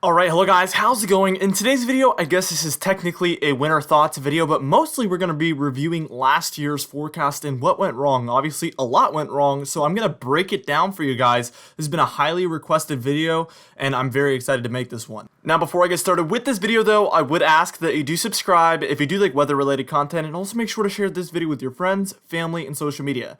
Alright, hello guys, how's it going? In today's video, I guess this is technically a winter thoughts video, but mostly we're going to be reviewing last year's forecast and what went wrong. Obviously, a lot went wrong, so I'm going to break it down for you guys. This has been a highly requested video, and I'm very excited to make this one. Now, before I get started with this video though, I would ask that you do subscribe if you do like weather-related content, and also make sure to share this video with your friends, family, and social media.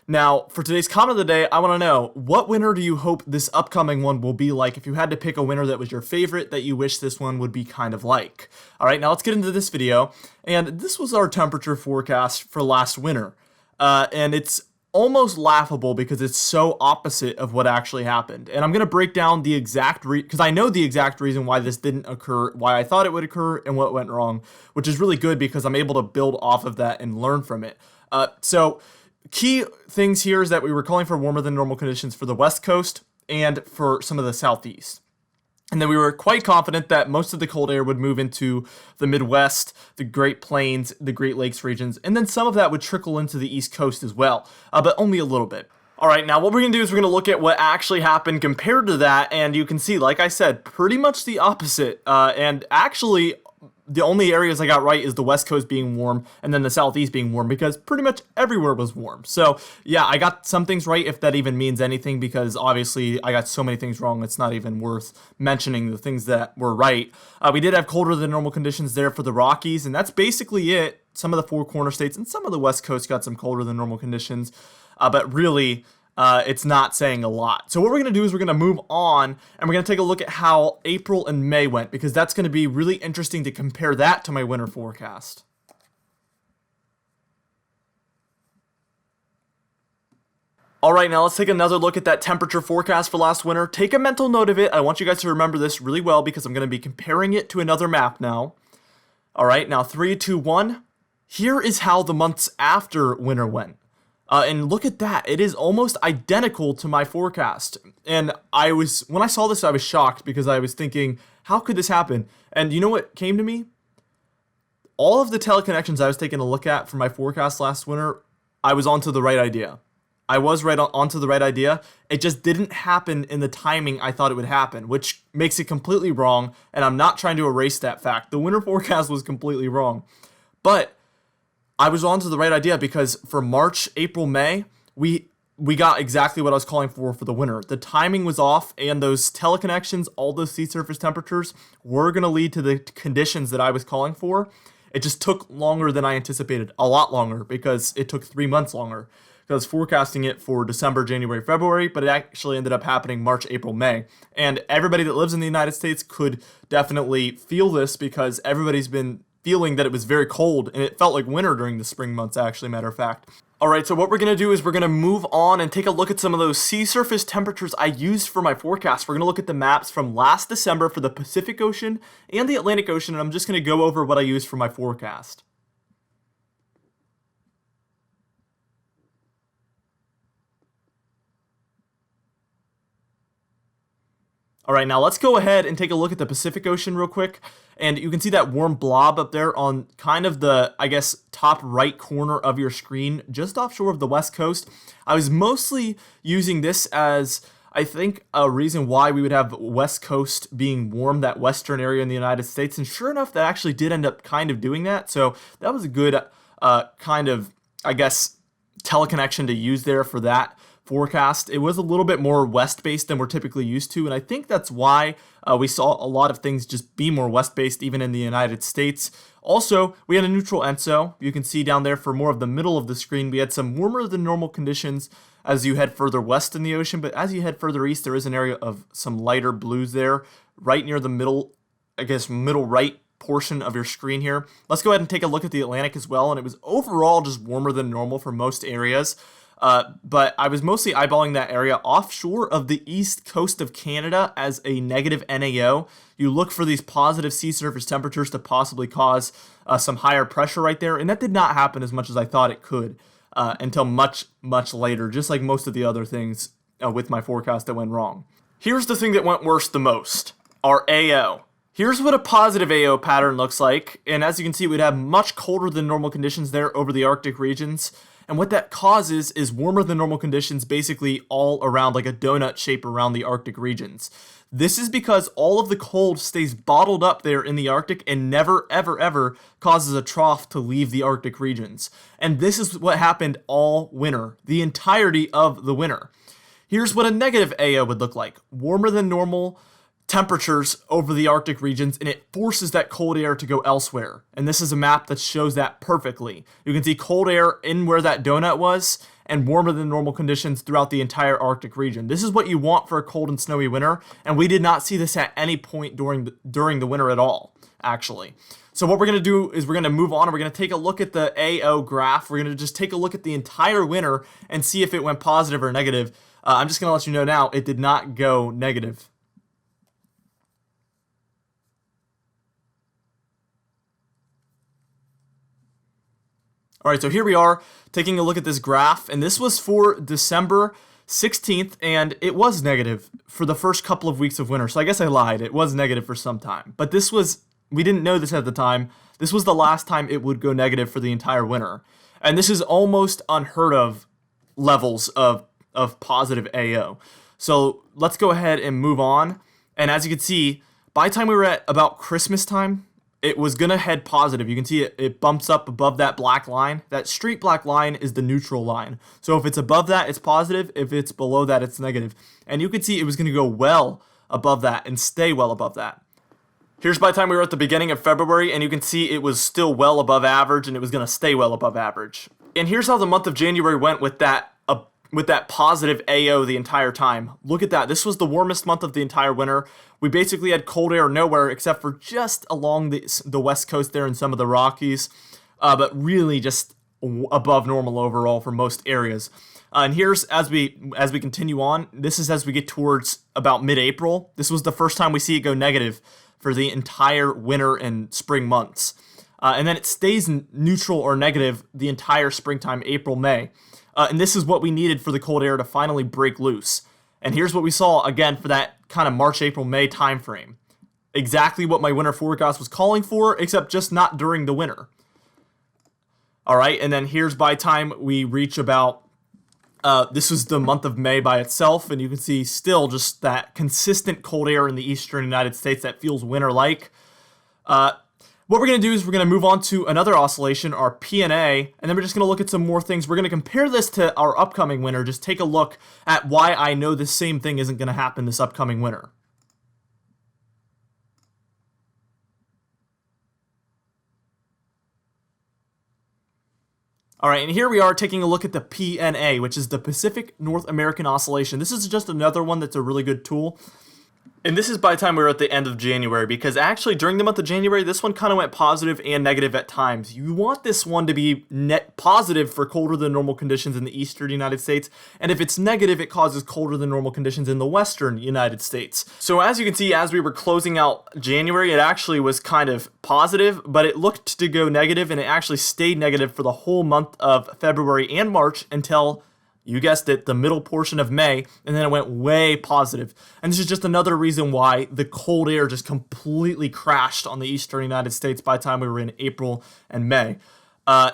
Now, for today's comment of the day, I want to know, what winter do you hope this upcoming one will be like? If you had to pick a winter that was your favorite, that you wish this one would be kind of like. Alright, now let's get into this video. And this was our temperature forecast for last winter. And it's almost laughable because it's so opposite of what actually happened. And I'm going to break down the exact because I know the exact reason why this didn't occur, why I thought it would occur, and what went wrong, which is really good because I'm able to build off of that and learn from it. Key things here is that we were calling for warmer than normal conditions for the West Coast and for some of the Southeast. And then we were quite confident that most of the cold air would move into the Midwest, the Great Plains, the Great Lakes regions, and then some of that would trickle into the East Coast as well, but only a little bit. Alright, now what we're going to do is we're going to look at what actually happened compared to that, and you can see, like I said, pretty much the opposite, and actually the only areas I got right is the West Coast being warm and then the Southeast being warm because pretty much everywhere was warm. So yeah, I got some things right, if that even means anything, because obviously I got so many things wrong it's not even worth mentioning the things that were right. We did have colder than normal conditions there for the Rockies, and that's basically it. Some of the four corner states and some of the West Coast got some colder than normal conditions, but really it's not saying a lot. So what we're going to do is we're going to move on and we're going to take a look at how April and May went, because that's going to be really interesting to compare that to my winter forecast. Alright, now let's take another look at that temperature forecast for last winter. Take a mental note of it. I want you guys to remember this really well because I'm going to be comparing it to another map now. Alright, now 3, 2, 1. Here is how the months after winter went. And look at that, it is almost identical to my forecast. And when I saw this, I was shocked because I was thinking, how could this happen? And you know what came to me? All of the teleconnections I was taking a look at for my forecast last winter, I was onto the right idea. I was onto the right idea. It just didn't happen in the timing I thought it would happen, which makes it completely wrong. And I'm not trying to erase that fact. The winter forecast was completely wrong. But I was onto the right idea because for March, April, May, we got exactly what I was calling for the winter. The timing was off, and those teleconnections, all those sea surface temperatures, were going to lead to the conditions that I was calling for. It just took longer than I anticipated, a lot longer, because it took 3 months longer. I was forecasting it for December, January, February, but it actually ended up happening March, April, May. And everybody that lives in the United States could definitely feel this because everybody's been feeling that it was very cold, and it felt like winter during the spring months, actually, matter of fact. Alright, so what we're going to do is we're going to move on and take a look at some of those sea surface temperatures I used for my forecast. We're going to look at the maps from last December for the Pacific Ocean and the Atlantic Ocean, and I'm just going to go over what I used for my forecast. Alright, now let's go ahead and take a look at the Pacific Ocean real quick. And you can see that warm blob up there on kind of the, I guess, top right corner of your screen, just offshore of the West Coast. I was mostly using this as, I think, a reason why we would have West Coast being warm, that western area in the United States. And sure enough, that actually did end up kind of doing that. So that was a good kind of, I guess, teleconnection to use there for that forecast. It was a little bit more west-based than we're typically used to, and I think that's why we saw a lot of things just be more west-based even in the United States. Also, we had a neutral ENSO. You can see down there for more of the middle of the screen, we had some warmer than normal conditions as you head further west in the ocean, but as you head further east, there is an area of some lighter blues there, right near the middle, I guess, middle right portion of your screen here. Let's go ahead and take a look at the Atlantic as well, and it was overall just warmer than normal for most areas. But I was mostly eyeballing that area offshore of the east coast of Canada as a negative NAO. You look for these positive sea surface temperatures to possibly cause some higher pressure right there, and that did not happen as much as I thought it could until much, much later, just like most of the other things with my forecast that went wrong. Here's the thing that went worse the most, our AO. Here's what a positive AO pattern looks like, and as you can see, we'd have much colder than normal conditions there over the Arctic regions. And what that causes is warmer than normal conditions basically all around, like a donut shape around the Arctic regions. This is because all of the cold stays bottled up there in the Arctic and never, ever, ever causes a trough to leave the Arctic regions. And this is what happened all winter, the entirety of the winter. Here's what a negative AO would look like. Warmer than normal temperatures over the Arctic regions, and it forces that cold air to go elsewhere. And this is a map that shows that perfectly. You can see cold air in where that donut was, and warmer than normal conditions throughout the entire Arctic region. This is what you want for a cold and snowy winter, and we did not see this at any point during the winter at all, actually. So what we're going to do is we're going to move on, and we're going to take a look at the AO graph. We're going to just take a look at the entire winter and see if it went positive or negative. I'm just going to let you know now, it did not go negative. All right, so here we are taking a look at this graph, and this was for December 16th, and it was negative for the first couple of weeks of winter. So I guess I lied. It was negative for some time. But we didn't know this at the time. This was the last time it would go negative for the entire winter. And this is almost unheard of levels of positive AO. So let's go ahead and move on. And as you can see, by the time we were at about Christmas time, it was going to head positive. You can see it bumps up above that black line. That straight black line is the neutral line. So if it's above that, it's positive. If it's below that, it's negative. And you can see it was going to go well above that and stay well above that. Here's by the time we were at the beginning of February, and you can see it was still well above average, and it was going to stay well above average. And here's how the month of January went with that positive AO the entire time. Look at that. This was the warmest month of the entire winter. We basically had cold air nowhere except for just along the west coast there in some of the Rockies, but really just above normal overall for most areas. And here's as we continue on. This is as we get towards about mid-April. This was the first time we see it go negative for the entire winter and spring months. And then it stays neutral or negative the entire springtime, April, May. And this is what we needed for the cold air to finally break loose. And here's what we saw again for that kind of March, April, May time frame. Exactly what my winter forecast was calling for, except just not during the winter. All right, and then here's by time we reach about, this was the month of May by itself, and you can see still just that consistent cold air in the eastern United States that feels winter-like. What we're going to do is we're going to move on to another oscillation, our PNA, and then we're just going to look at some more things. We're going to compare this to our upcoming winter, just take a look at why I know the same thing isn't going to happen this upcoming winter. All right, and here we are taking a look at the PNA, which is the Pacific North American Oscillation. This is just another one that's a really good tool. And this is by the time we were at the end of January, because actually during the month of January, this one kind of went positive and negative at times. You want this one to be net positive for colder than normal conditions in the eastern United States, and if it's negative, it causes colder than normal conditions in the western United States. So as you can see, as we were closing out January, it actually was kind of positive, but it looked to go negative, and it actually stayed negative for the whole month of February and March until, you guessed it, the middle portion of May, and then it went way positive. And this is just another reason why the cold air just completely crashed on the eastern United States by the time we were in April and May.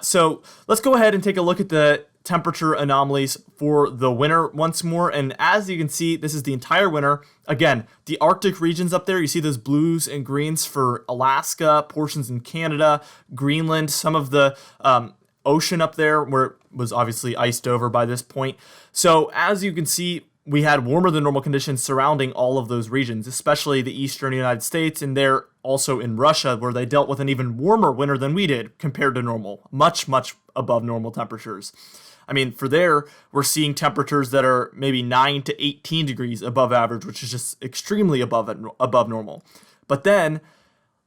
So let's go ahead and take a look at the temperature anomalies for the winter once more. And as you can see, this is the entire winter. Again, the Arctic regions up there, you see those blues and greens for Alaska, portions in Canada, Greenland, some of the ocean up there where it was obviously iced over by this point. So as you can see, we had warmer than normal conditions surrounding all of those regions, especially the eastern United States, and they're also in Russia, where they dealt with an even warmer winter than we did compared to normal, much, much above normal temperatures. I mean, for there, we're seeing temperatures that are maybe 9 to 18 degrees above average, which is just extremely above normal. But then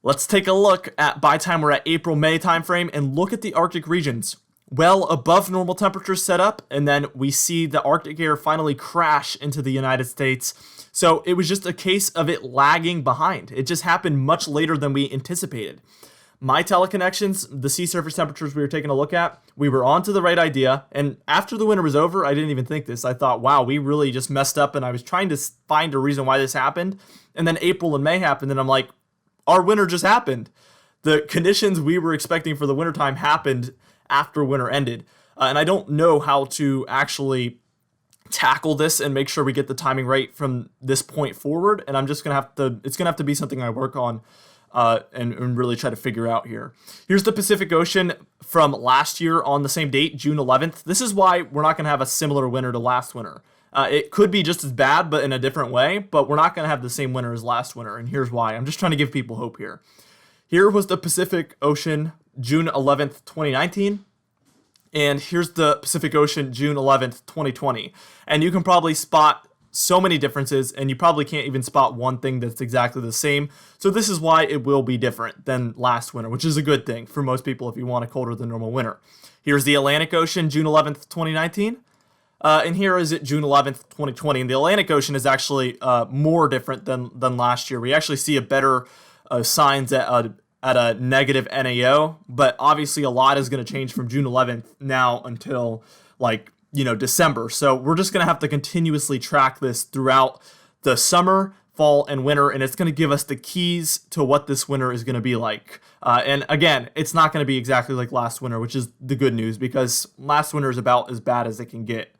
let's take a look at, by the time we're at April, May timeframe, and look at the Arctic regions. Well above normal temperatures set up, and then we see the Arctic air finally crash into the United States. So it was just a case of it lagging behind. It just happened much later than we anticipated. My teleconnections, the sea surface temperatures we were taking a look at, we were onto the right idea. And after the winter was over, I didn't even think this. I thought, wow, we really just messed up, and I was trying to find a reason why this happened. And then April and May happened, and I'm like, our winter just happened. The conditions we were expecting for the wintertime happened after winter ended. And I don't know how to actually tackle this and make sure we get the timing right from this point forward. And I'm just gonna have to, it's gonna have to be something I work on and really try to figure out here. Here's the Pacific Ocean from last year on the same date, June 11th. This is why we're not gonna have a similar winter to last winter. It could be just as bad, but in a different way, but we're not gonna have the same winter as last winter. And here's why. I'm just trying to give people hope here. Here was the Pacific Ocean, June 11th, 2019. And here's the Pacific Ocean, June 11th, 2020. And you can probably spot so many differences, and you probably can't even spot one thing that's exactly the same. So this is why it will be different than last winter, which is a good thing for most people if you want a colder than normal winter. Here's the Atlantic Ocean, June 11th, 2019. And here is it June 11th, 2020. And the Atlantic Ocean is actually more different than last year. We actually see a better signs at a negative NAO, but obviously a lot is going to change from June 11th now until December. So we're just going to have to continuously track this throughout the summer, fall, and winter, and it's going to give us the keys to what this winter is going to be like. And again, it's not going to be exactly like last winter, which is the good news, because last winter is about as bad as it can get.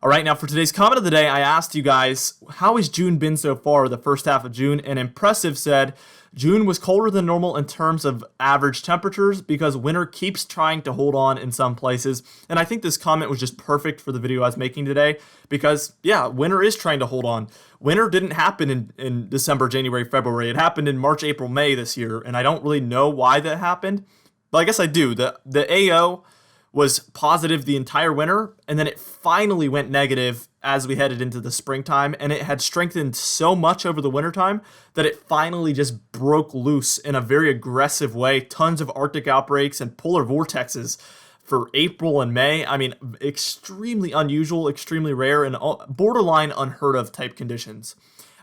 All right, now for today's comment of the day, I asked you guys, how has June been so far, the first half of June? And Impressive said, June was colder than normal in terms of average temperatures because winter keeps trying to hold on in some places. And I think this comment was just perfect for the video I was making today because, yeah, winter is trying to hold on. Winter didn't happen in December, January, February. It happened in March, April, May this year, and I don't really know why that happened. But I guess I do. The AO was positive the entire winter, and then it finally went negative as we headed into the springtime, and it had strengthened so much over the wintertime that it finally just broke loose in a very aggressive way. Tons of Arctic outbreaks and polar vortexes for April and May. I mean, extremely unusual, extremely rare, and borderline unheard of type conditions.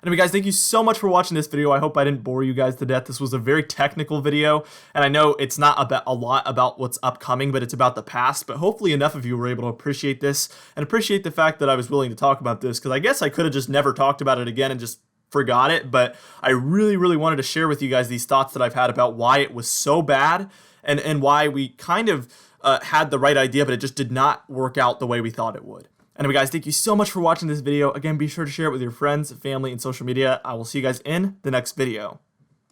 Anyway, guys, thank you so much for watching this video. I hope I didn't bore you guys to death. This was a very technical video, and I know it's not about a lot about what's upcoming, but it's about the past. But hopefully enough of you were able to appreciate this and appreciate the fact that I was willing to talk about this, because I guess I could have just never talked about it again and just forgot it, but I really, really wanted to share with you guys these thoughts that I've had about why it was so bad and why we kind of had the right idea, but it just did not work out the way we thought it would. Anyway, guys, thank you so much for watching this video. Again, be sure to share it with your friends, family, and social media. I will see you guys in the next video.